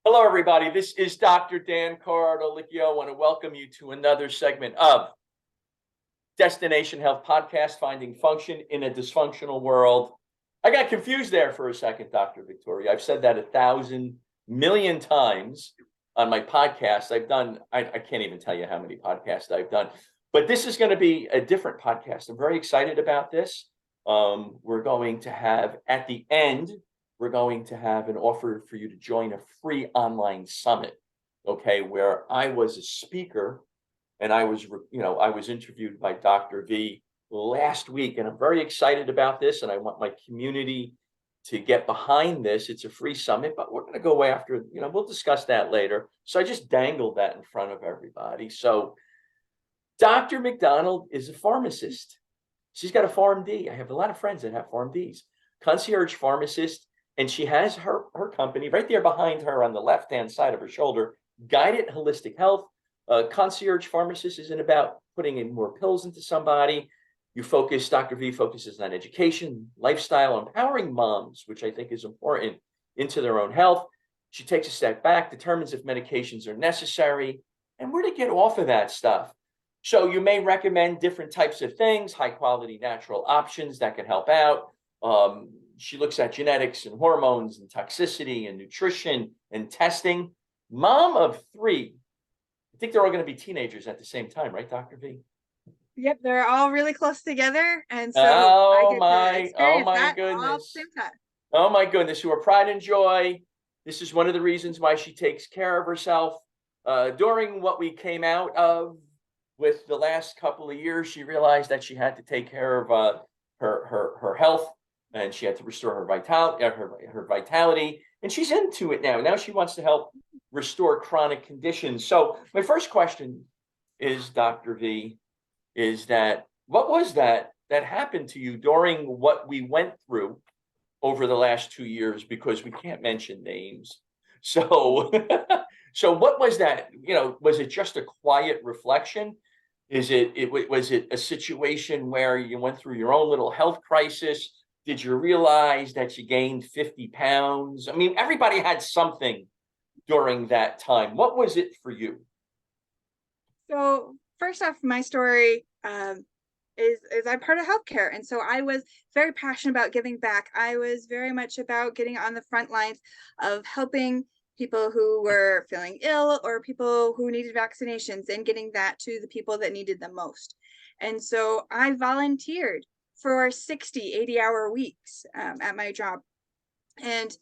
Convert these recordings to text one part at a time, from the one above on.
Hello, everybody. This is Dr. Dan Cardellichio. I want to welcome you to another segment of Destination Health Podcast, Finding Function in a Dysfunctional World. I got confused there for a second, Dr. Victoria. I've said that 1,000,000,000 times on my podcast. I can't even tell you how many podcasts I've done, but this is going to be a different podcast. I'm very excited about this. We're going to have, at the end, we're going to have an offer for you to join a free online summit, okay, where I was a speaker and I was interviewed by Dr. V last week, and I'm very excited about this, and I want my community to get behind this. It's a free summit, but we're going to go after, we'll discuss that later. So I just dangled that in front of everybody. So Dr. McDonald is a pharmacist. She's got a PharmD. I have a lot of friends that have PharmDs, concierge pharmacist. And she has her company right there behind her on the left-hand side of her shoulder, Guided Holistic Health. Concierge pharmacist isn't about putting in more pills into somebody. Dr. V focuses on education, lifestyle, empowering moms, which I think is important, into their own health. She takes a step back, determines if medications are necessary, and where to get off of that stuff. So you may recommend different types of things, high-quality natural options that can help out. She looks at genetics and hormones and toxicity and nutrition and testing. Mom of 3. I think they're all going to be teenagers at the same time, right, Dr. V? Yep, they're all really close together, and so oh my goodness! Oh my goodness! Who are pride and joy. This is one of the reasons why she takes care of herself. During what we came out of with the last couple of years, she realized that she had to take care of her health. And she had to restore her vitality, and she's into it now. Now she wants to help restore chronic conditions. So my first question is, Dr. V, is that what was that happened to you during what we went through over the last 2 years? Because we can't mention names. So, so what was that? Was it just a quiet reflection? Was it a situation where you went through your own little health crisis? Did you realize that you gained 50 pounds? I mean, everybody had something during that time. What was it for you? So first off, my story is I'm part of healthcare. And so I was very passionate about giving back. I was very much about getting on the front lines of helping people who were feeling ill or people who needed vaccinations and getting that to the people that needed them most. And so I volunteered for 60, 80-hour weeks at my job. And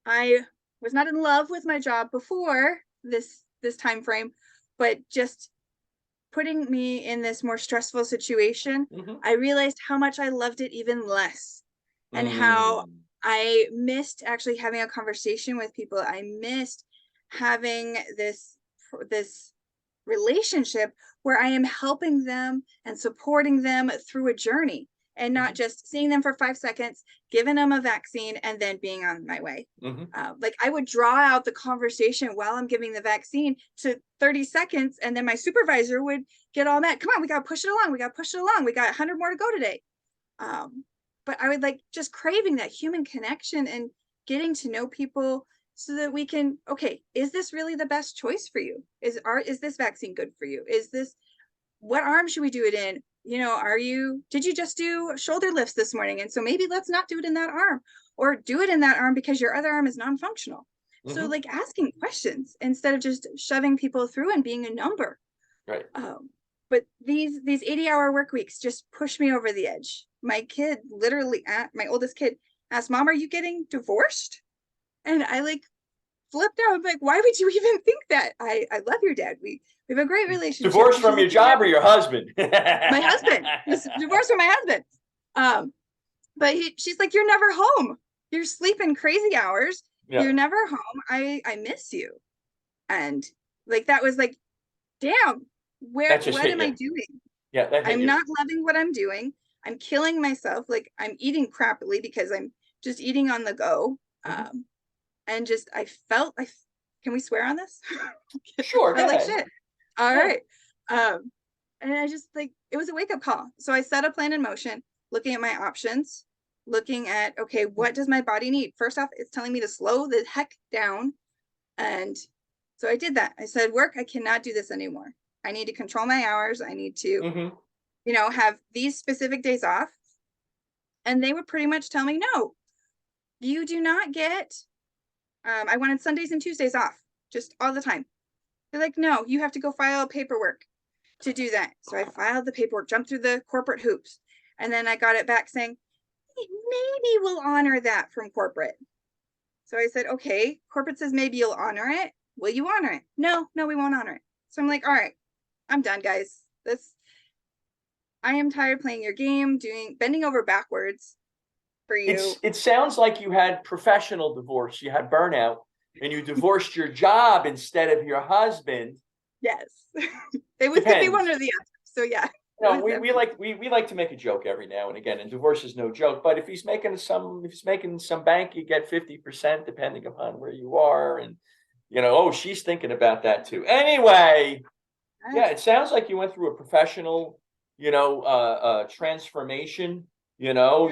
I was not in love with my job before this time frame, but just putting me in this more stressful situation, I realized how much I loved it even less, and how I missed actually having a conversation with people. I missed having this relationship where I am helping them and supporting them through a journey, and not just seeing them for 5 seconds, giving them a vaccine, and then being on my way. Like I would draw out the conversation while I'm giving the vaccine to 30 seconds, and then my supervisor would get all mad. Come on, we got to push it along. We got to push it along. We got 100 more to go today. But I would like just craving that human connection and getting to know people so that we can, okay, is this really the best choice for you? Is this vaccine good for you? What arm should we do it in? Did you just do shoulder lifts this morning? And so maybe let's not do it in that arm, or do it in that arm because your other arm is non-functional. So like asking questions instead of just shoving people through and being a number. Right. But these 80-hour work weeks just push me over the edge. My kid my oldest kid asked, Mom, are you getting divorced? And I like flipped out. I'm like, why would you even think that? I love your dad. We have a great relationship. Divorced from your job or your husband? My husband. Divorced from my husband. But she's like, you're never home. You're sleeping crazy hours. Yeah. You're never home. I miss you. And like, that was like, damn, what am I doing? Yeah, I'm not loving what I'm doing. I'm killing myself. Like I'm eating crappily because I'm just eating on the go. And just, can we swear on this? Sure. I like shit. All right. And I just like, it was a wake up call. So I set a plan in motion, looking at my options, looking at, okay, what does my body need? First off, it's telling me to slow the heck down And so I did that. I said, work, I cannot do this anymore. I need to control my hours. I need to, you know, have these specific days off. And they would pretty much tell me, no, you do not get, I wanted Sundays and Tuesdays off just all the time. They're like, no, you have to go file paperwork to do that. So I filed the paperwork, jumped through the corporate hoops. And then I got it back saying, maybe we'll honor that from corporate. So I said, okay, corporate says maybe you'll honor it. Will you honor it? No, we won't honor it. So I'm like, all right, I'm done, guys. I am tired playing your game, bending over backwards for you. It sounds like you had professional divorce. You had burnout and you divorced your job instead of your husband. Yes. It could be one or the other. So yeah. No, we like to make a joke every now and again, and divorce is no joke. But if he's making some bank, you get 50% depending upon where you are, and you know, oh, she's thinking about that too. Anyway, yeah, it sounds like you went through a professional, you know, transformation. You know,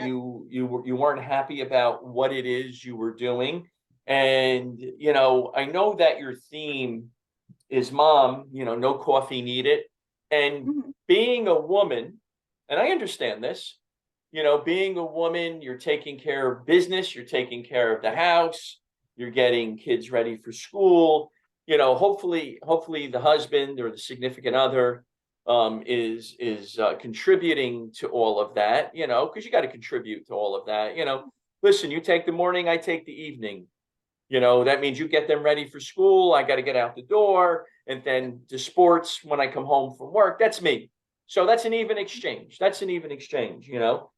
you weren't happy about what it is you were doing, and you know, I know that your theme is mom. You know, no coffee needed. And being a woman, and I understand this, you know, being a woman, you're taking care of business, you're taking care of the house, you're getting kids ready for school, you know, hopefully the husband or the significant other is contributing to all of that, you know, because you got to contribute to all of that, you know. Listen, you take the morning, I take the evening. You know, that means you get them ready for school. I got to get out the door and then to sports when I come home from work. That's me. So that's an even exchange. You know,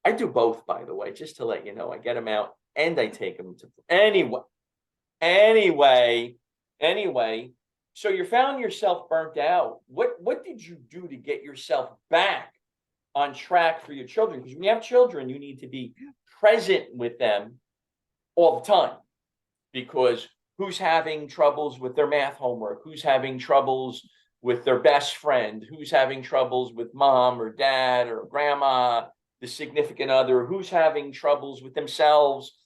I do both, by the way, just to let you know. I get them out and I take them to anyway. So you found yourself burnt out. What did you do to get yourself back on track for your children? Because when you have children, you need to be present with them all the time. Because who's having troubles with their math homework? Who's having troubles with their best friend? Who's having troubles with mom or dad or grandma, the significant other? Who's having troubles with themselves?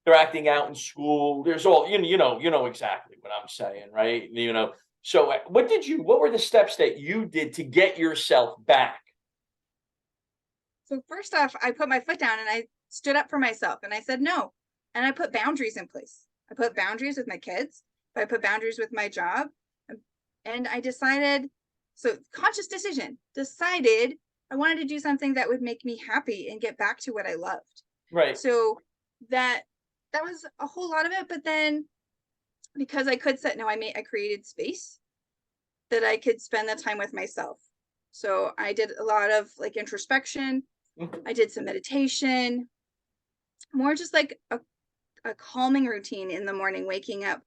They're acting out in school. There's all, you know exactly what I'm saying, right? You know, so what were the steps that you did to get yourself back? So first off, I put my foot down and I stood up for myself and I said no. And I put boundaries in place. I put boundaries with my kids. I put boundaries with my job. And I decided, so conscious decision, decided I wanted to do something that would make me happy and get back to what I loved. Right. So that was a whole lot of it. But then because I could I created space that I could spend the time with myself. So I did a lot of like introspection. I did some meditation, more just like a calming routine in the morning, waking up.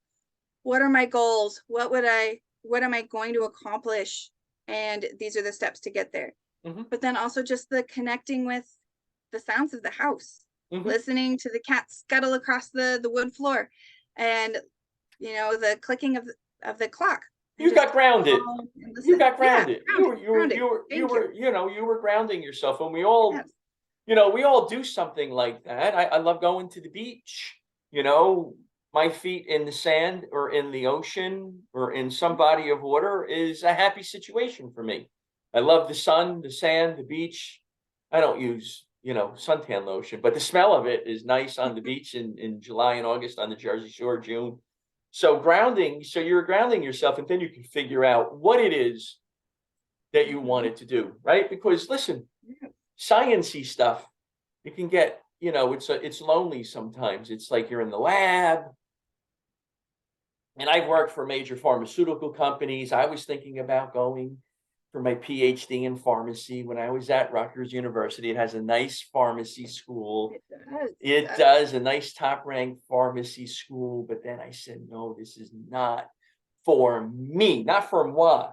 What are my goals? What am I going to accomplish? And these are the steps to get there. But then also just the connecting with the sounds of the house, listening to the cat scuttle across the wood floor, and you know, the clicking of the clock. You got grounded. You got grounded. You were grounding yourself, and we all, yes. You know, we all do something like that. I love going to the beach. You know, my feet in the sand or in the ocean or in some body of water is a happy situation for me. I love the sun, the sand, the beach. I don't use, you know, suntan lotion, but the smell of it is nice on the beach in July and August on the Jersey Shore, June. So you're grounding yourself, and then you can figure out what it is that you wanted to do, right? Because listen, science-y stuff, you can get, you know, it's lonely sometimes. It's like you're in the lab. And I've worked for major pharmaceutical companies. I was thinking about going for my PhD in pharmacy when I was at Rutgers University. It has a nice pharmacy school. It does, a nice top-ranked pharmacy school. But then I said, no, this is not for me, not for moi.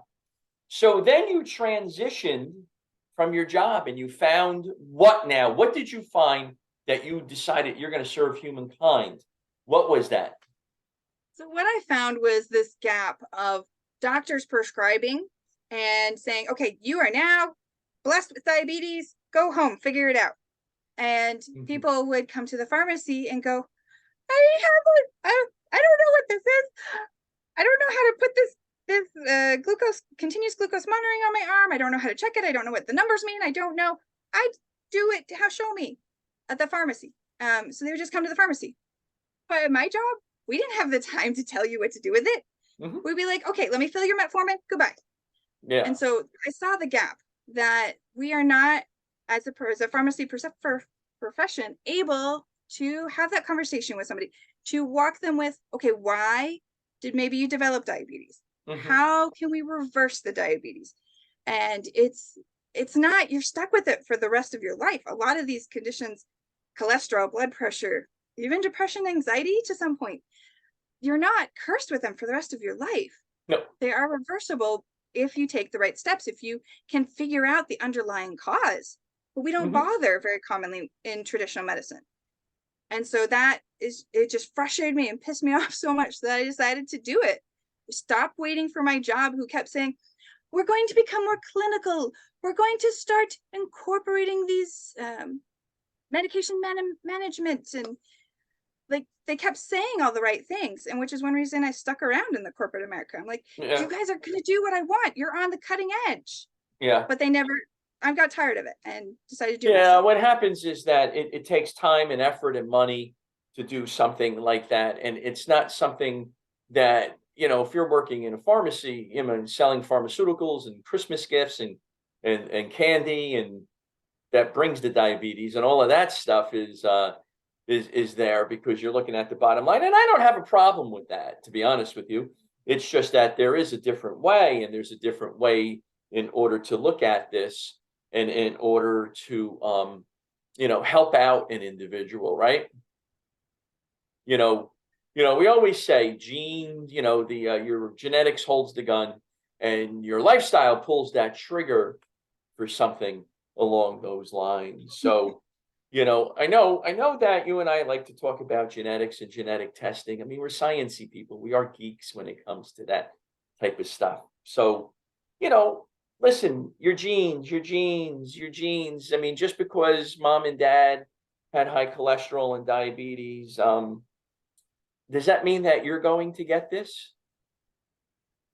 So then you transitioned from your job and you found what now? What did you find that you decided you're going to serve humankind? What was that? So what I found was this gap of doctors prescribing and saying, okay, you are now blessed with diabetes, go home, figure it out. And people would come to the pharmacy and go, I I don't know what this is. I don't know how to put this continuous glucose monitoring on my arm. I don't know how to check it. I don't know what the numbers mean. I don't know. I do it. Show me at the pharmacy. So they would just come to the pharmacy. But my job, we didn't have the time to tell you what to do with it. We'd be like, okay, let me fill your metformin. Goodbye. Yeah. And so I saw the gap that we are not, as a pharmacy profession, able to have that conversation with somebody, to walk them with, okay, why did maybe you develop diabetes? How can we reverse the diabetes? And it's not, you're stuck with it for the rest of your life. A lot of these conditions, cholesterol, blood pressure, even depression, anxiety, to some point, you're not cursed with them for the rest of your life. No. They are reversible if you take the right steps, if you can figure out the underlying cause. But we don't bother very commonly in traditional medicine. And so it just frustrated me and pissed me off so much that I decided to do it. Stop waiting for my job, who kept saying, we're going to become more clinical. We're going to start incorporating these medication management. And like, they kept saying all the right things. And which is one reason I stuck around in the corporate America. I'm like, you guys are going to do what I want. You're on the cutting edge. Yeah. But I got tired of it and decided to do myself. What happens is that it takes time and effort and money to do something like that. And it's not something that, if you're working in a pharmacy, selling pharmaceuticals and Christmas gifts and candy, and that brings the diabetes and all of that stuff is there because you're looking at the bottom line. And I don't have a problem with that, to be honest with you. It's just that there is a different way, and there's a different way in order to look at this and in order to, help out an individual, right? We always say genes, your genetics holds the gun and your lifestyle pulls that trigger for something along those lines. So, I know that you and I like to talk about genetics and genetic testing. I mean, we're sciencey people. We are geeks when it comes to that type of stuff. So, listen, your genes. I mean, just because mom and dad had high cholesterol and diabetes, does that mean that you're going to get this?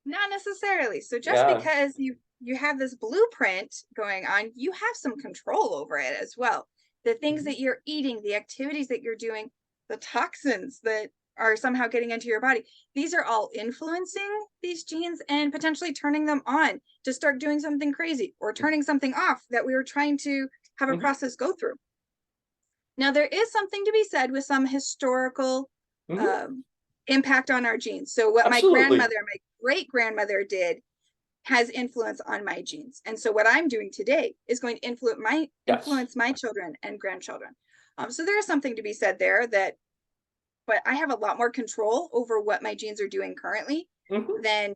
Not necessarily. So just because you have this blueprint going on, you have some control over it as well. The things that you're eating, the activities that you're doing, the toxins that are somehow getting into your body, these are all influencing these genes and potentially turning them on to start doing something crazy, or turning something off that we were trying to have a process go through. Now, there is something to be said with some historical impact on our genes. So what my grandmother, my great-grandmother did has influence on my genes. And so what I'm doing today is going to influence my children and grandchildren. So there is something to be said there, but I have a lot more control over what my genes are doing currently than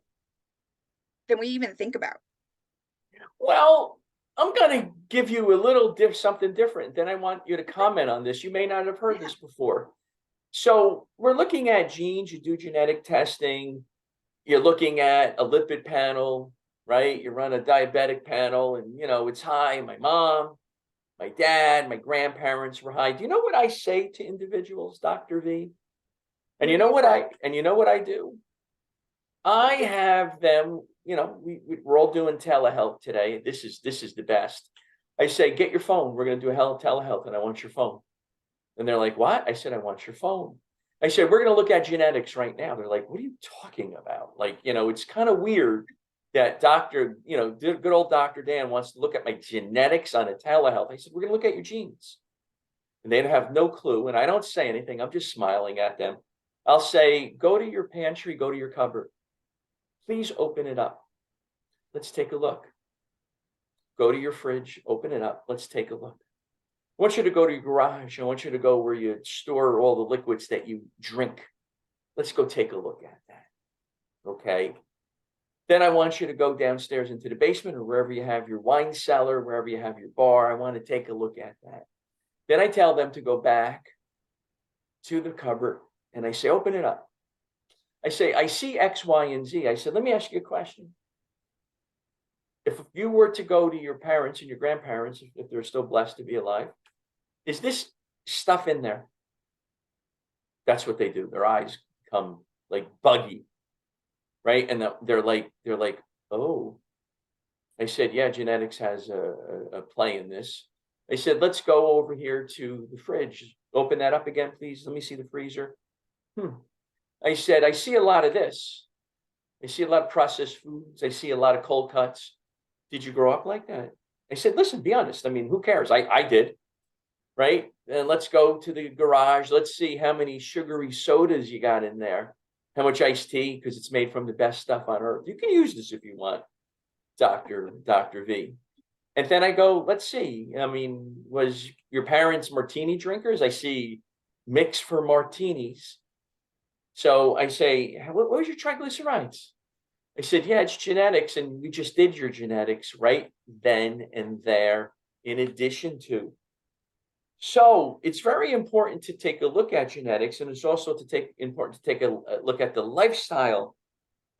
we even think about. Well, I'm going to give you a little something different. Then I want you to comment on this. You may not have heard this before. So we're looking at genes. You do genetic testing. You're looking at a lipid panel, right? You run a diabetic panel, and it's high. My mom, my dad, my grandparents were high. Do you know what I say to individuals, Dr. V? And you know what I do? I have them, we're all doing telehealth today. This is the best. I say, get your phone. We're going to do a telehealth, and I want your phone. And they're like, what? I said, I want your phone. I said, we're going to look at genetics right now. They're like, what are you talking about? Like, it's kind of weird that good old Dr. Dan wants to look at my genetics on a telehealth. I said, we're going to look at your genes. And they have no clue. And I don't say anything. I'm just smiling at them. I'll say, go to your pantry, go to your cupboard. Please open it up. Let's take a look. Go to your fridge, open it up. Let's take a look. I want you to go to your garage. I want you to go where you store all the liquids that you drink. Let's go take a look at that. Okay. Then I want you to go downstairs into the basement, or wherever you have your wine cellar, wherever you have your bar. I want to take a look at that. Then I tell them to go back to the cupboard, and I say, open it up. I say, I see X, Y, and Z. I said, let me ask you a question. If you were to go to your parents and your grandparents, if they're still blessed to be alive, is this stuff in there? That's what they do. Their eyes become like buggy, right? And they're like, oh. I said, yeah, genetics has a play in this. I said, let's go over here to the fridge. Open that up again, please. Let me see the freezer. I said, I see a lot of this. I see a lot of processed foods. I see a lot of cold cuts. Did you grow up like that? I said, listen, be honest. I mean, who cares? I did, right? And let's go to the garage. Let's see how many sugary sodas you got in there. How much iced tea, because it's made from the best stuff on earth. You can use this if you want, Dr. V. And then I go, let's see. I mean, was your parents martini drinkers? I see mix for martinis. So I say, what was your triglycerides? I said, yeah, it's genetics. And we just did your genetics right then and there, in addition to. So it's very important to take a look at genetics. And it's also important to take a look at the lifestyle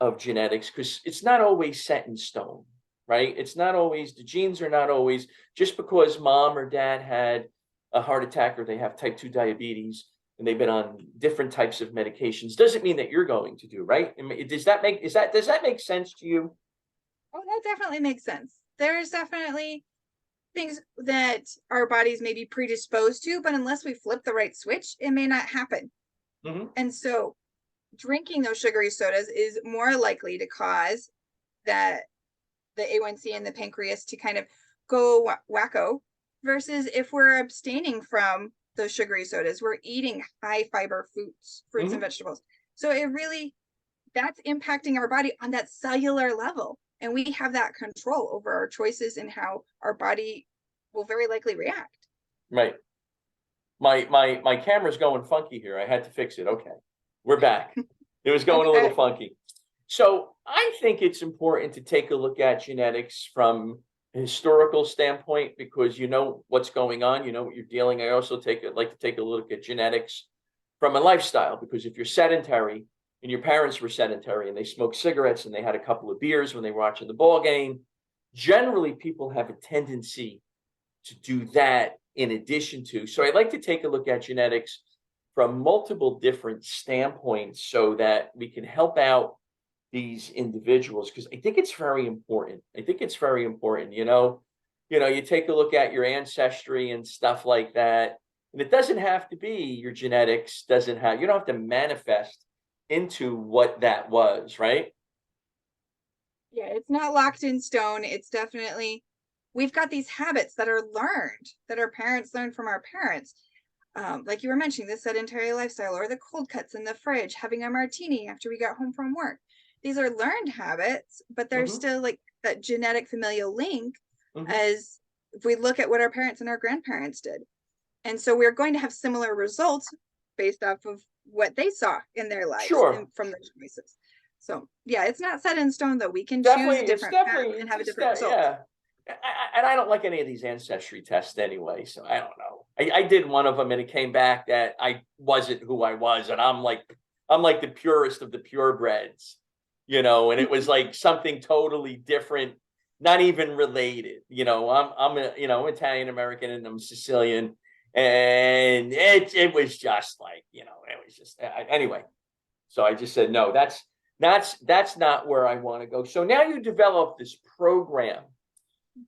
of genetics, because it's not always set in stone, right? It's not always, the genes are not always, just because mom or dad had a heart attack or they have type 2 diabetes and they've been on different types of medications, doesn't mean that you're going to do, right? I mean, does that make sense to you? Oh, that definitely makes sense. There's definitely things that our bodies may be predisposed to, but unless we flip the right switch, it may not happen. And so drinking those sugary sodas is more likely to cause that the A1C and the pancreas to kind of go wacko, versus if we're abstaining from those sugary sodas, we're eating high fiber fruits and vegetables. So it really, that's impacting our body on that cellular level. And we have that control over our choices and how our body will very likely react. Right. My camera's going funky here. I had to fix it. Okay. We're back. It was going a little funky. So I think it's important to take a look at genetics from a historical standpoint, because you know what's going on, you know what you're dealing. I also like to take a look at genetics from a lifestyle, because if you're sedentary and your parents were sedentary and they smoked cigarettes and they had a couple of beers when they were watching the ball game, generally people have a tendency to do that in addition to. So I like to take a look at genetics from multiple different standpoints so that we can help out these individuals, because I think it's very important. You take a look at your ancestry and stuff like that, and it doesn't have to be your genetics. You don't have to manifest into what that was, right? Yeah, it's not locked in stone. It's definitely, we've got these habits that are learned, that our parents learned from our parents. Like you were mentioning, the sedentary lifestyle, or the cold cuts in the fridge, having a martini after we got home from work. These are learned habits, but they're still like that genetic familial link, as if we look at what our parents and our grandparents did. And so we're going to have similar results based off of what they saw in their lives and from their choices. So yeah, it's not set in stone, though. We can choose different paths and have a different result. Yeah. And I don't like any of these ancestry tests anyway, so I don't know. I did one of them and it came back that I wasn't who I was, and I'm like the purest of the purebreds, and it was like something totally different, not even related. I'm Italian American and I'm Sicilian, and it was just like, it was just anyway. So I just said, no, that's not where I want to go. So now you develop this program,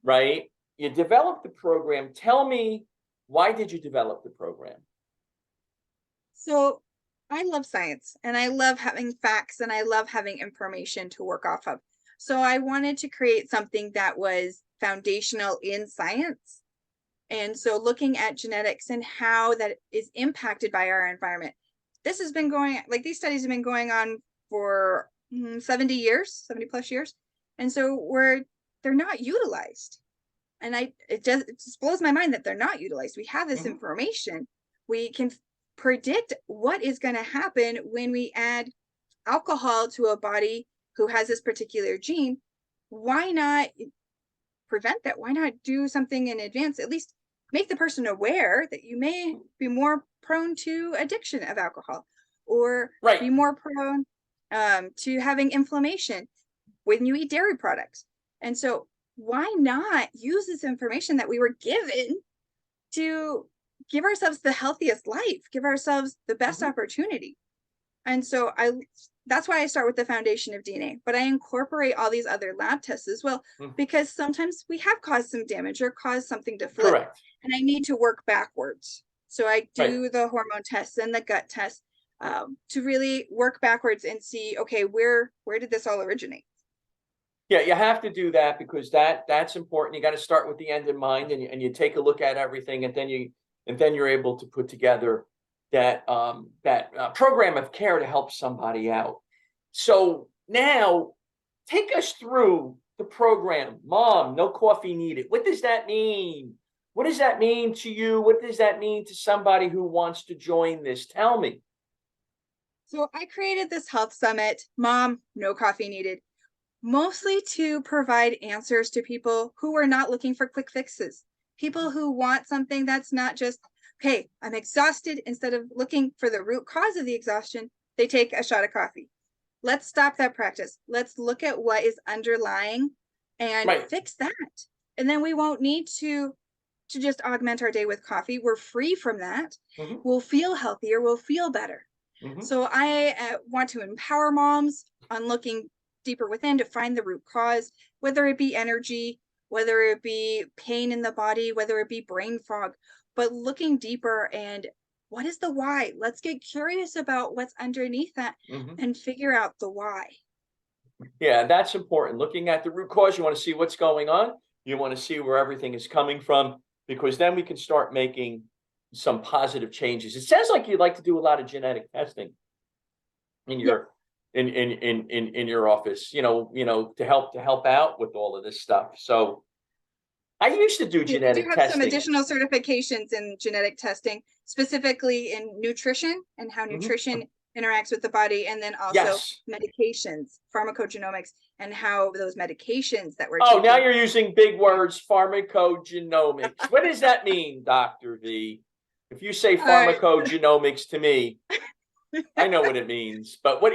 right? You developed the program. Tell me, why did you develop the program? So I love science, and I love having facts, and I love having information to work off of. So I wanted to create something that was foundational in science. And so looking at genetics and how that is impacted by our environment. These studies have been going on for 70 plus years. And so they're not utilized. And it just blows my mind that they're not utilized. We have this information. We can predict what is going to happen when we add alcohol to a body who has this particular gene. Why not prevent that? Why not do something in advance? At least make the person aware that you may be more prone to addiction of alcohol, or be more prone to having inflammation when you eat dairy products. And so why not use this information that we were given to give ourselves the healthiest life, give ourselves the best opportunity? And so that's why I start with the foundation of DNA, but I incorporate all these other lab tests as well, because sometimes we have caused some damage or caused something to flip. Correct. And I need to work backwards. So I do Right. the hormone tests and the gut tests to really work backwards and see, okay, where did this all originate? Yeah, you have to do that because that's important. You got to start with the end in mind, and you take a look at everything, and then you're able to put together that program of care to help somebody out. So now, take us through the program. Mom, no coffee needed. What does that mean? What does that mean to you? What does that mean to somebody who wants to join this? Tell me. So I created this health summit, Mom, no coffee needed, mostly to provide answers to people who are not looking for quick fixes. People who want something that's not just, okay, I'm exhausted. Instead of looking for the root cause of the exhaustion, they take a shot of coffee. Let's stop that practice. Let's look at what is underlying and fix that. And then we won't need to just augment our day with coffee. We're free from that. We'll feel healthier. We'll feel better. So I want to empower moms on looking deeper within to find the root cause, whether it be energy, whether it be pain in the body, whether it be brain fog, but looking deeper and what is the why? Let's get curious about what's underneath that and figure out the why. Yeah, that's important. Looking at the root cause, you want to see what's going on. You want to see where everything is coming from, because then we can start making some positive changes. It sounds like you'd like to do a lot of genetic testing in your in your office, to help out with all of this stuff. So I used to do genetic do have testing. some additional certifications in genetic testing, specifically in nutrition and how nutrition interacts with the body, and then also medications, pharmacogenomics, and how those medications that we're taking. Now you're using big words, pharmacogenomics. What does that mean, Dr. V? If you say pharmacogenomics to me, I know what it means. But what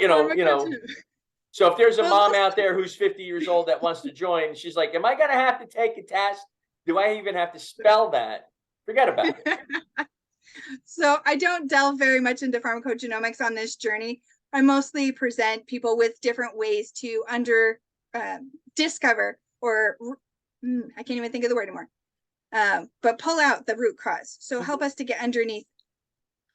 so if there's a mom out there who's 50 years old that wants to join, she's like, am I going to have to take a test? Do I even have to spell that? Forget about it. So I don't delve very much into pharmacogenomics on this journey. I mostly present people with different ways to discover, or I can't even think of the word anymore, but pull out the root cause. So help us to get underneath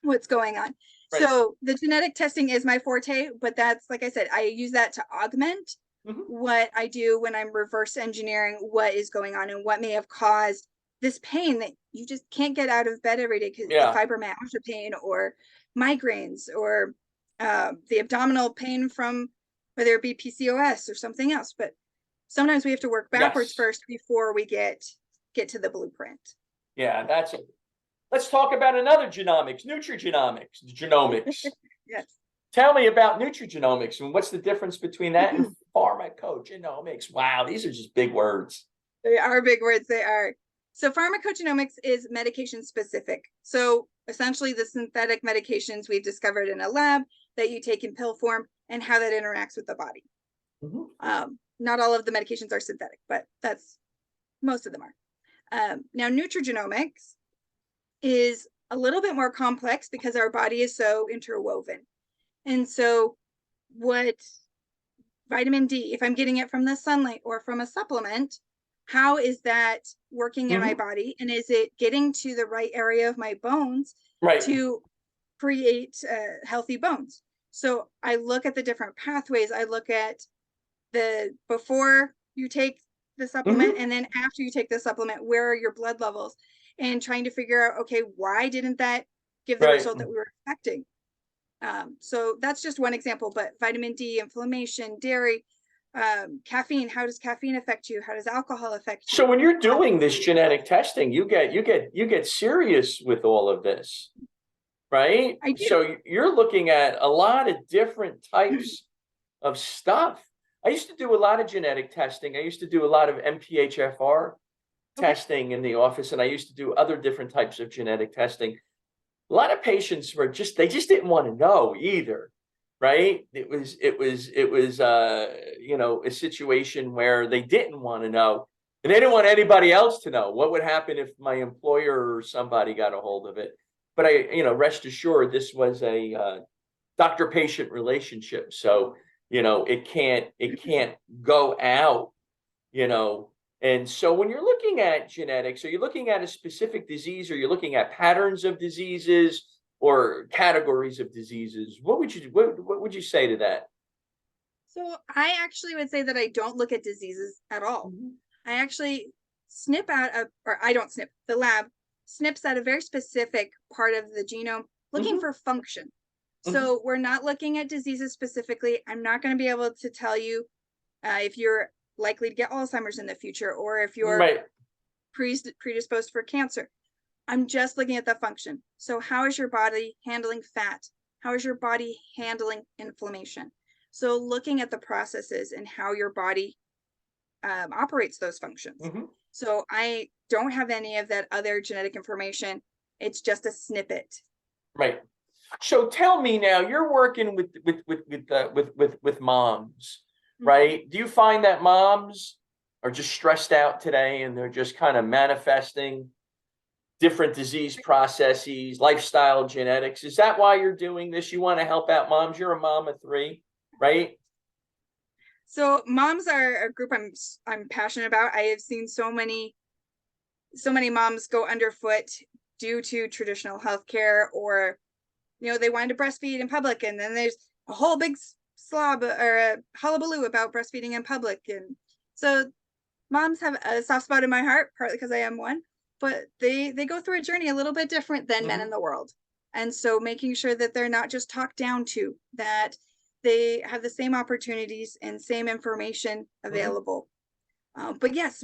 what's going on. So the genetic testing is my forte, but that's, like I said, I use that to augment what I do when I'm reverse engineering what is going on and what may have caused this pain that you just can't get out of bed every day, because fibromyalgia pain or migraines or the abdominal pain from whether it be PCOS or something else. But sometimes we have to work backwards first before we get to the blueprint. Yeah, that's it. Let's talk about another genomics, genomics. Yes. Tell me about nutrigenomics and what's the difference between that and pharmacogenomics. Wow, these are just big words. They are big words. They are. So pharmacogenomics is medication specific. So essentially the synthetic medications we've discovered in a lab that you take in pill form and how that interacts with the body. Not all of the medications are synthetic, but most of them are. Now nutrigenomics is a little bit more complex because our body is so interwoven. And so what vitamin D, if I'm getting it from the sunlight or from a supplement, how is that working in my body? And is it getting to the right area of my bones to create healthy bones? So I look at the different pathways. I look at the before you take the supplement and then after you take the supplement, where are your blood levels? And trying to figure out, okay, why didn't that give the result that we were expecting? So that's just one example, but vitamin D, inflammation, dairy, caffeine, how does caffeine affect you? How does alcohol affect you? So when you're doing this genetic testing, you get serious with all of this, right? I do. So you're looking at a lot of different types of stuff. I used to do a lot of genetic testing. I used to do a lot of MTHFR testing in the office, and I used to do other different types of genetic testing. A lot of patients they just didn't want to know either, right? It was a situation where they didn't want to know, and they didn't want anybody else to know. What would happen if my employer or somebody got a hold of it? But rest assured, this was a doctor-patient relationship. So, it can't go out, And so when you're looking at genetics, are you looking at a specific disease, or you're looking at patterns of diseases or categories of diseases? What would you say to that? So I actually would say that I don't look at diseases at all. I actually snip out or I don't snip, the lab snips out a very specific part of the genome looking for function. So we're not looking at diseases specifically. I'm not going to be able to tell you if you're likely to get Alzheimer's in the future, or if you're predisposed for cancer. I'm just looking at the function. So how is your body handling fat? How is your body handling inflammation? So looking at the processes and how your body operates those functions. So I don't have any of that other genetic information. It's just a snippet. Right. So tell me now, you're working with moms, right? Do you find that moms are just stressed out today, and they're just kind of manifesting different disease processes, lifestyle, genetics? Is that why you're doing this? You want to help out moms? You're a mom of 3, right? So moms are a group I'm passionate about. I have seen so many moms go underfoot due to traditional healthcare, or they wanted to breastfeed in public, and then there's a whole big slob or a hullabaloo about breastfeeding in public. And so moms have a soft spot in my heart, partly because I am one, but they go through a journey a little bit different than men in the world. And so making sure that they're not just talked down to, that they have the same opportunities and same information available. But yes,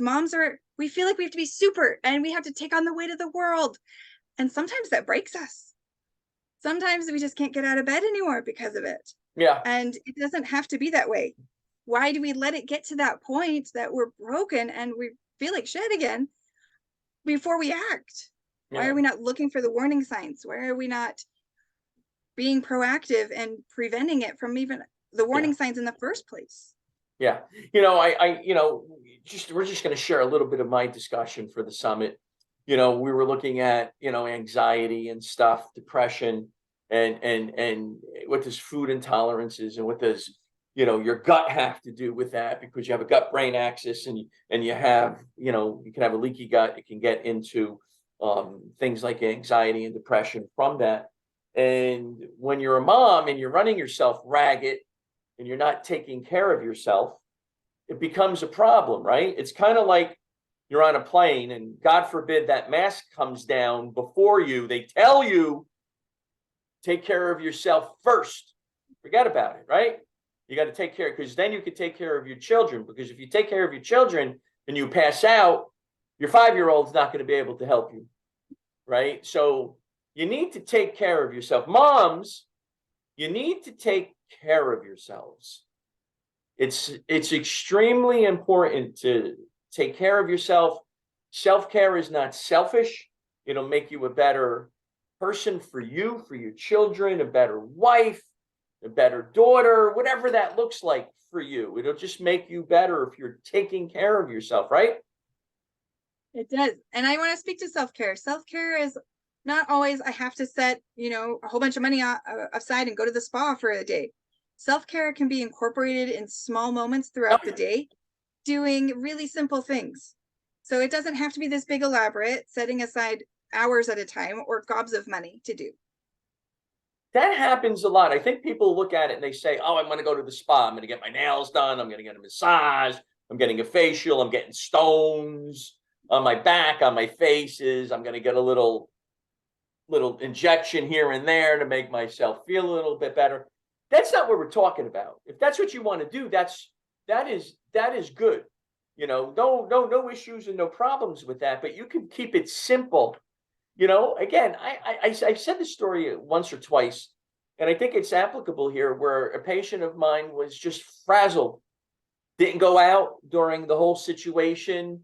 we feel like we have to be super, and we have to take on the weight of the world. And sometimes that breaks us. Sometimes we just can't get out of bed anymore because of it. Yeah. And it doesn't have to be that way. Why do we let it get to that point that we're broken and we feel like shit again before we act? Why are we not looking for the warning signs? Why are we not being proactive and preventing it from even the warning signs in the first place? Yeah. We're just going to share a little bit of my discussion for the summit. We were looking at, anxiety and stuff, depression, and what does food intolerances, and what does, your gut have to do with that, because you have a gut brain axis, and you have, you can have a leaky gut. It can get into things like anxiety and depression from that. And when you're a mom and you're running yourself ragged and you're not taking care of yourself, it becomes a problem, right? It's kind of like you're on a plane, and God forbid that mask comes down before you. They tell you, take care of yourself first. Forget about it, right? You got to take care, because then you can take care of your children. Because if you take care of your children and you pass out, your 5-year-old's not going to be able to help you, right? So you need to take care of yourself. Moms, you need to take care of yourselves. It's extremely important to take care of yourself. Self-care is not selfish. It'll make you a better person for you, for your children, a better wife, a better daughter, whatever that looks like for you. It'll just make you better if you're taking care of yourself, right? It does. And I want to speak to self-care. Self-care is not always I have to set, a whole bunch of money aside and go to the spa for a day. Self-care can be incorporated in small moments throughout the day, doing really simple things. So it doesn't have to be this big elaborate, setting aside hours at a time or gobs of money to do. That happens a lot. I think people look at it and they say, oh, I'm going to go to the spa. I'm going to get my nails done. I'm going to get a massage. I'm getting a facial. I'm getting stones on my back, on my faces. I'm going to get a little injection here and there to make myself feel a little bit better. That's not what we're talking about. If that's what you want to do, that is good. No issues and no problems with that, but you can keep it simple. Again, I've said this story once or twice, and I think it's applicable here, where a patient of mine was just frazzled, didn't go out during the whole situation,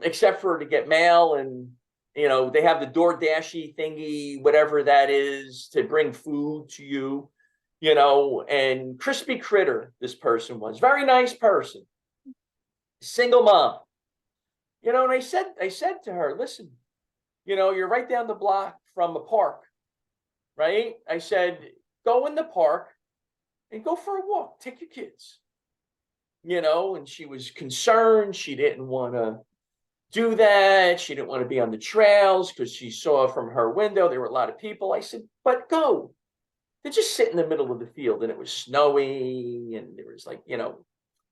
except for to get mail, and they have the DoorDashy thingy, whatever that is, to bring food to you, and crispy critter. This person was very nice person, single mom, and I said to her, listen, you're right down the block from a park, right? I said, go in the park and go for a walk. Take your kids. And she was concerned. She didn't want to do that. She didn't want to be on the trails because she saw from her window there were a lot of people. I said, but go. They just sit in the middle of the field, and it was snowy, and there was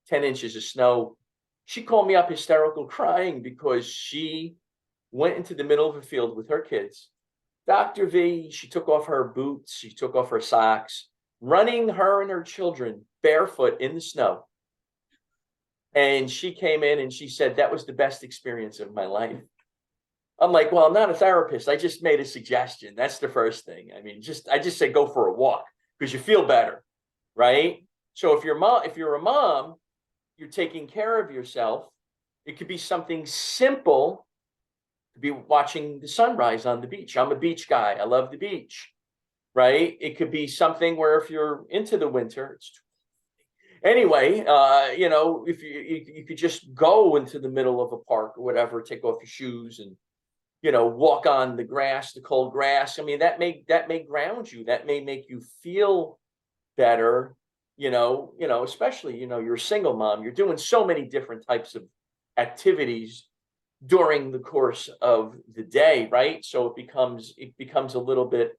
10 inches of snow. She called me up hysterical, crying because she went into the middle of a field with her kids. Dr. V, she took off her boots, she took off her socks, running her and her children barefoot in the snow. And she came in and she said, that was the best experience of my life. I'm like, well, I'm not a therapist. I just made a suggestion. That's the first thing. I mean, I just say go for a walk because you feel better, right? So if you're a mom, you're taking care of yourself. It could be something simple. It could be watching the sunrise on the beach. I'm a beach guy. I love the beach, right? It could be something where if you're into the winter, anyway, if you could just go into the middle of a park or whatever, take off your shoes and walk on the grass, the cold grass. I mean, that may ground you. That may make you feel better. Especially, you're a single mom. You're doing so many different types of activities during the course of the day, right? So it becomes a little bit,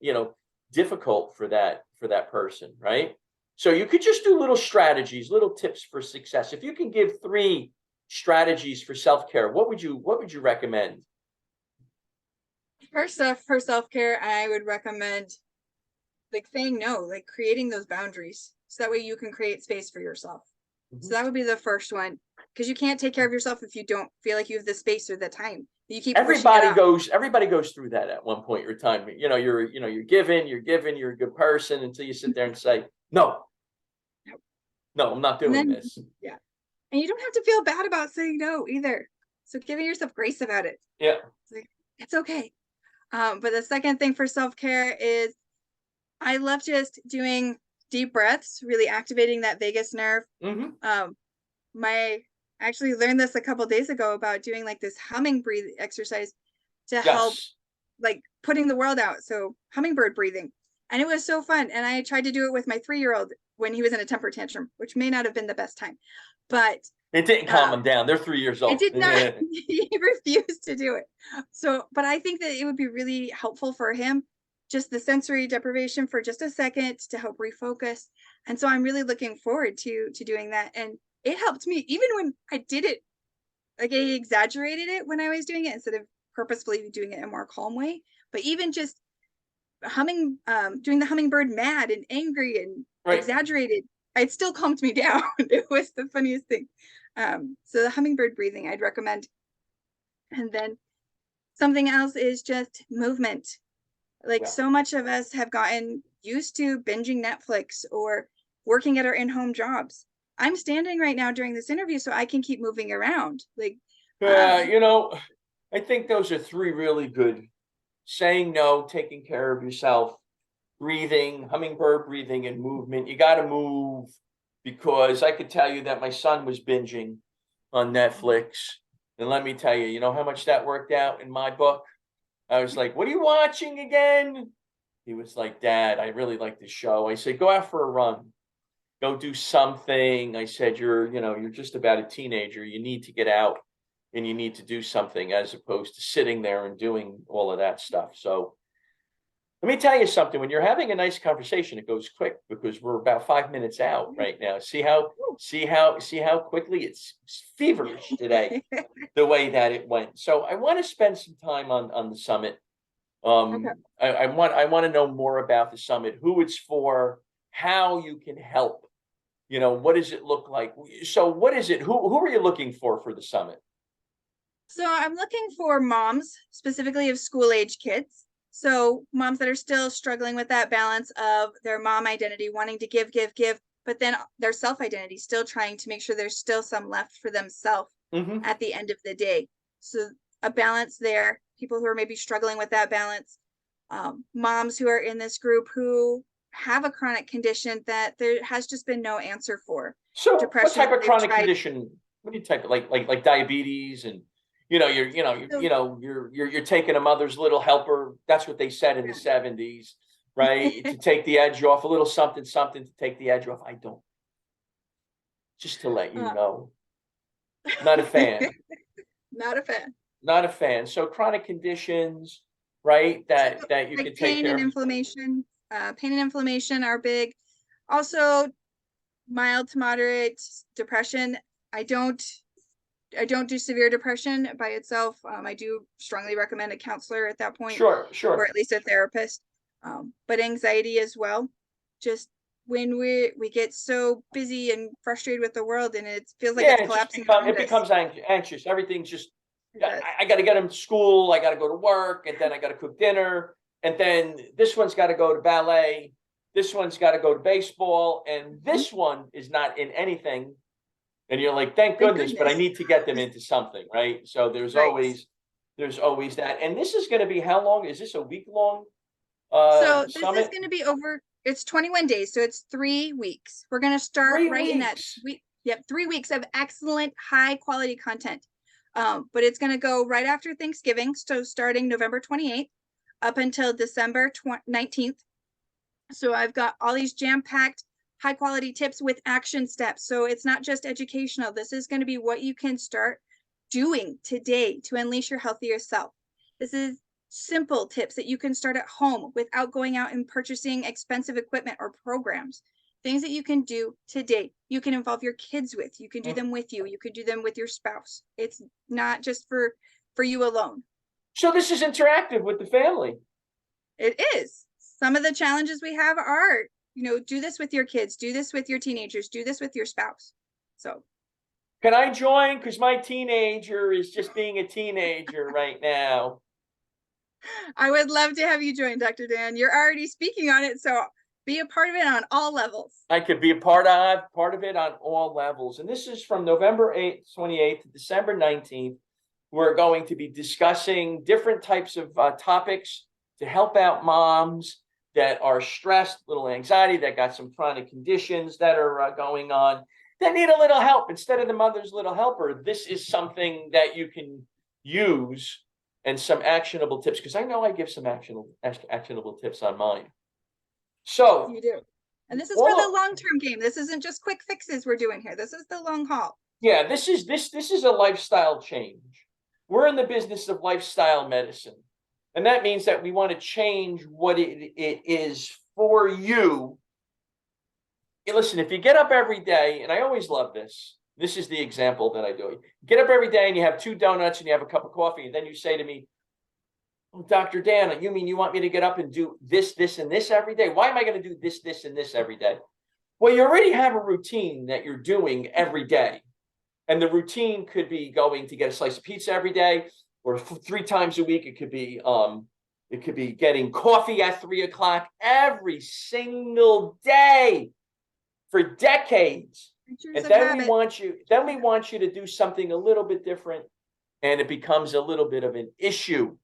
difficult for that person, right? So you could just do little strategies, little tips for success. If you can give 3 strategies for self-care, what would you recommend? First off, for self-care, I would recommend saying no, creating those boundaries. So that way you can create space for yourself. So that would be the first one, because you can't take care of yourself if you don't feel like you have the space or the time. You keep everybody goes through that at one point in your time. You're giving, you're a good person until you sit there and say, no, I'm not doing this. Yeah. And you don't have to feel bad about saying no either. So giving yourself grace about it. Yeah. It's okay. But the second thing for self-care is I love just doing deep breaths, really activating that vagus nerve. I actually learned this a couple days ago about doing this humming breathe exercise to help putting the world out. So hummingbird breathing. And it was so fun. And I tried to do it with my 3-year-old when he was in a temper tantrum, which may not have been the best time, but it didn't calm him down. They're 3 years old. It did not. He refused to do it. So, but I think that it would be really helpful for him, just the sensory deprivation for just a second to help refocus. And so I'm really looking forward to doing that. And it helped me even when I did it, I exaggerated it when I was doing it instead of purposefully doing it in a more calm way. But even just doing the hummingbird mad and angry and exaggerated, it still calmed me down. It was the funniest thing. So the hummingbird breathing I'd recommend. And then something else is just movement. So much of us have gotten used to binging Netflix or working at our in-home jobs. I'm standing right now during this interview so I can keep moving around. I think those are 3 really good: saying no, taking care of yourself, breathing, hummingbird breathing, and movement. You got to move, because I could tell you that my son was binging on Netflix. And let me tell you, you know how much that worked out in my book? I was like, what are you watching again? He was like, Dad, I really like the show. I said, go out for a run. Go do something. I said, you're just about a teenager. You need to get out and you need to do something, as opposed to sitting there and doing all of that stuff. So let me tell you something. When you're having a nice conversation, it goes quick, because we're about 5 minutes out right now. See how quickly it's feverish today, the way that it went. So I want to spend some time on the summit. I want to know more about the summit, who it's for, how you can help. What does it look like? So what is it? Who are you looking for the summit? So I'm looking for moms, specifically of school-age kids. So moms that are still struggling with that balance of their mom identity, wanting to give, but then their self-identity, still trying to make sure there's still some left for themselves at the end of the day. So a balance there, people who are maybe struggling with that balance, moms who are in this group who have a chronic condition that there has just been no answer for. So depression, what type of chronic condition? What do you type? Like diabetes, and you're taking a mother's little helper. That's what they said in the 70s. right? To take the edge off, a little something, something to take the edge off. I don't. Just to let you know. Not a fan. Not a fan. Not a fan. So chronic conditions, right? That you Like can take pain care and of. inflammation. Pain and inflammation are big. Also, mild to moderate depression. I don't do severe depression by itself. I do strongly recommend a counselor at that point, Sure. or at least a therapist. But anxiety as well. Just when we get so busy and frustrated with the world, and it feels like Yeah, it's it just collapsing around us. becomes anxious. Everything's just, It does. I got to get them to school. I got to go to work, and then I got to cook dinner, and then this one's got to go to ballet. This one's got to go to baseball, and this one is not in anything. And you're like, thank goodness, but I need to get them into something, right? So there's Right. always that. And this is going to be how long? Is this a week long So this is summit? going to be over. It's 21 days, so it's 3 weeks. We're going to start 3 right in that weeks. week. Yep, 3 weeks of excellent, high quality content. But it's going to go right after Thanksgiving, so starting November 28th up until December 19th. So I've got all these jam-packed, high quality tips with action steps. So it's not just educational. This is going to be what you can start doing today to unleash your healthier self. This is simple tips that you can start at home without going out and purchasing expensive equipment or programs. Things that you can do today. You can involve your kids with. You can do them with you. You can do them with your spouse. It's not just for you alone. So this is interactive with the family. It is. Some of the challenges we have are, do this with your kids, do this with your teenagers, do this with your spouse. So can I join? Because my teenager is just being a teenager right now. I would love to have you join, Dr. Dan. You're already speaking on it, so be a part of it on all levels. I could be a part of it on all levels. And this is from November 28th to December 19th. We're going to be discussing different types of topics to help out moms that are stressed, little anxiety, that got some chronic conditions that are going on, that need a little help. Instead of the mother's little helper, this is something that you can use and some actionable tips, because I know I give some actionable tips on mine. So you do. And this is for the long-term game. This isn't just quick fixes we're doing here. This is the long haul. Yeah, this is a lifestyle change. We're in the business of lifestyle medicine. And that means that we want to change what it is for you. Listen, if you get up every day, and I always love this. This is the example that I do. You get up every day and you have 2 donuts and you have a cup of coffee, and then you say to me, oh, Dr. Dan, you mean you want me to get up and do this, this, and this every day? Why am I going to do this, this, and this every day? Well, you already have a routine that you're doing every day. And the routine could be going to get a slice of pizza every day, or 3 times a week. It could be getting coffee at 3 o'clock every single day for decades. And then we want you to do something a little bit different, and it becomes a little bit of an issue.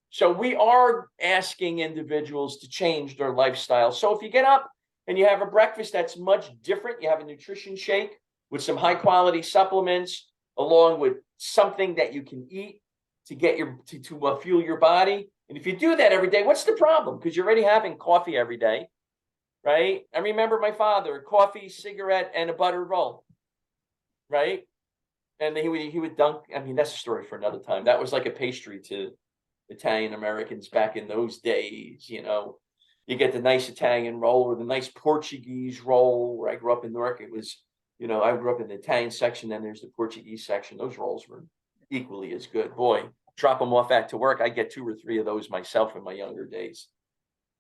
So we are asking individuals to change their lifestyle. So if you get up and you have a breakfast that's much different, you have a nutrition shake with some high quality supplements, along with something that you can eat to get to fuel your body. And if you do that every day, what's the problem? Because you're already having coffee every day, right? I remember my father, coffee, cigarette, and a buttered roll, right? And he would dunk. I mean, that's a story for another time. That was like a pastry to Italian Americans back in those days. You get the nice Italian roll or the nice Portuguese roll. Where I grew up in Newark, it was, I grew up in the Italian section, then there's the Portuguese section. Those rolls were equally as good. Boy, drop them off at to work. I get 2 or 3 of those myself in my younger days.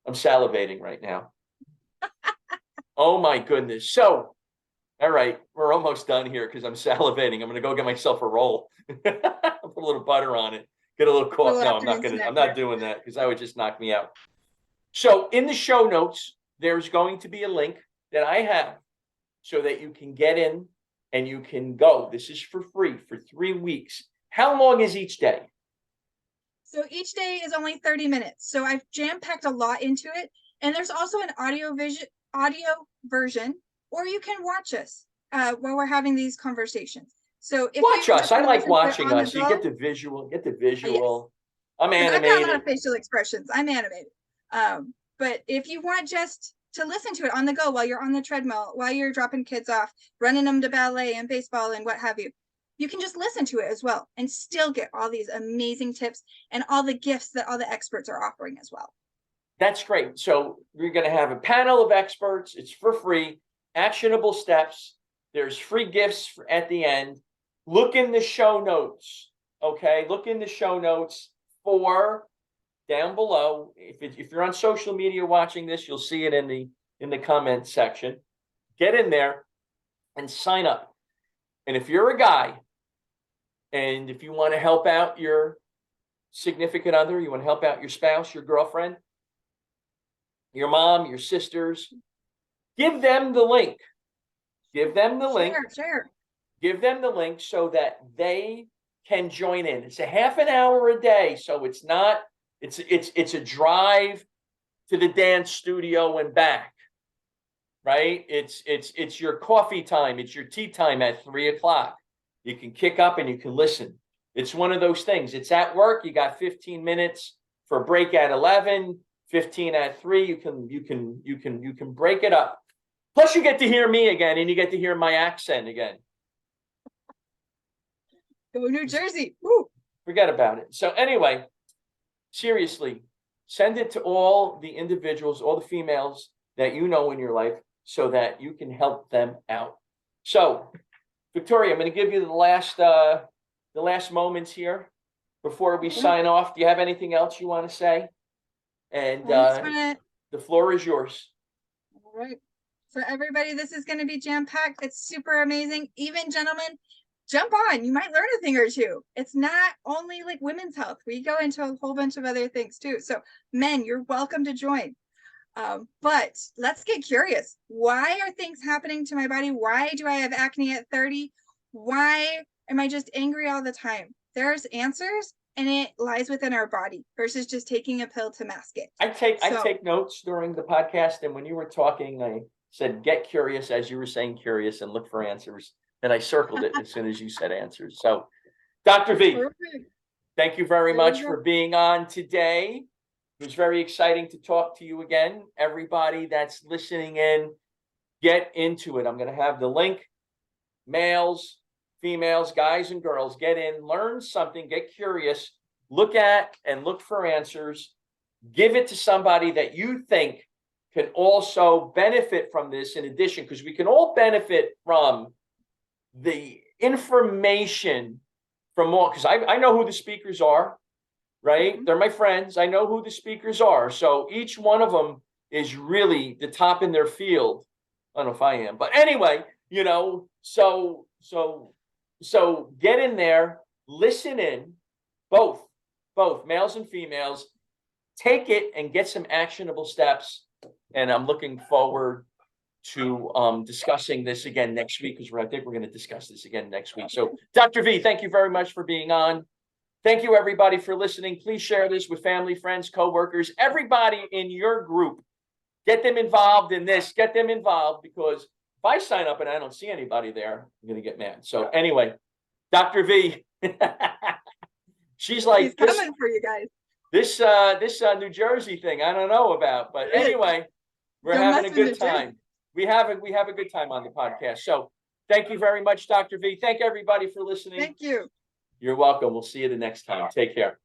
I'm salivating right now. Oh my goodness. So, all right, we're almost done here because I'm salivating. I'm going to go get myself a roll. Put a little butter on it. Get a little coffee. No, I'm not doing that because that would just knock me out. So in the show notes, there's going to be a link that I have so that you can get in and you can go. This is for free for 3 weeks. How long is each day? So each day is only 30 minutes. So I've jam-packed a lot into it. And there's also an audio version, or you can watch us while we're having these conversations. So if watch us. I like watching us. You get the visual. Yes. I'm animated. I've got a lot of facial expressions. I'm animated. But if you want just to listen to it on the go while you're on the treadmill, while you're dropping kids off, running them to ballet and baseball and what have you, you can just listen to it as well and still get all these amazing tips and all the gifts that all the experts are offering as well. That's great. So we're going to have a panel of experts. It's for free, actionable steps. There's free gifts at the end. Look in the show notes. Okay. Look in the show notes for down below. If you're on social media watching this, you'll see it in the comment section. Get in there and sign up. And if you're a guy and if you want to help out your significant other, you want to help out your spouse, your girlfriend, your mom, your sisters, give them the link. Give them the link. Share. Give them the link so that they can join in. It's a half an hour a day, so it's not. It's a drive to the dance studio and back, right? It's your coffee time. It's your tea time at 3 o'clock. You can kick up and you can listen. It's one of those things. It's at work. You got 15 minutes for a break at 11. 15 at 3, you can break it up. Plus you get to hear me again and you get to hear my accent again. Go New Jersey. Woo. Forget about it. So anyway, seriously, send it to all the individuals, all the females that you know in your life so that you can help them out. So Victoria, I'm going to give you the last moments here before we sign off. Do you have anything else you want to say? And the floor is yours. All right. For everybody, this is going to be jam-packed. It's super amazing. Even gentlemen, jump on. You might learn a thing or two. It's not only like women's health. We go into a whole bunch of other things too. So men, you're welcome to join. But let's get curious. Why are things happening to my body? Why do I have acne at 30? Why am I just angry all the time? There's answers. And it lies within our body versus just taking a pill to mask it. I take notes during the podcast, and when you were talking, I said, get curious as you were saying curious and look for answers. And I circled it as soon as you said answers. So Dr. V, perfect. Thank you very much for being on today. It was very exciting to talk to you again. Everybody that's listening in, get into it. I'm going to have the link. Males, females, guys and girls, get in, learn something, get curious, look at and look for answers, give it to somebody that you think can also benefit from this in addition, because we can all benefit from the information from all, because I know who the speakers are, right? They're my friends. I know who the speakers are. So each one of them is really the top in their field. I don't know if I am, but anyway, you know, so get in there, listen in, both males and females, take it and get some actionable steps. And I'm looking forward to discussing this again next week, because I think we're going to discuss this again next week. So Dr. V, thank you very much for being on. Thank you everybody for listening. Please share this with family, friends, coworkers, everybody in your group. Get them involved in this, get them involved, because if I sign up and I don't see anybody there, I'm going to get mad. So anyway, Dr. V, she's like, he's coming for you guys. This New Jersey thing, I don't know about, but anyway, we're having a good time. We have a good time on the podcast. So thank you very much, Dr. V. Thank everybody for listening. Thank you. You're welcome. We'll see you the next time. Take care.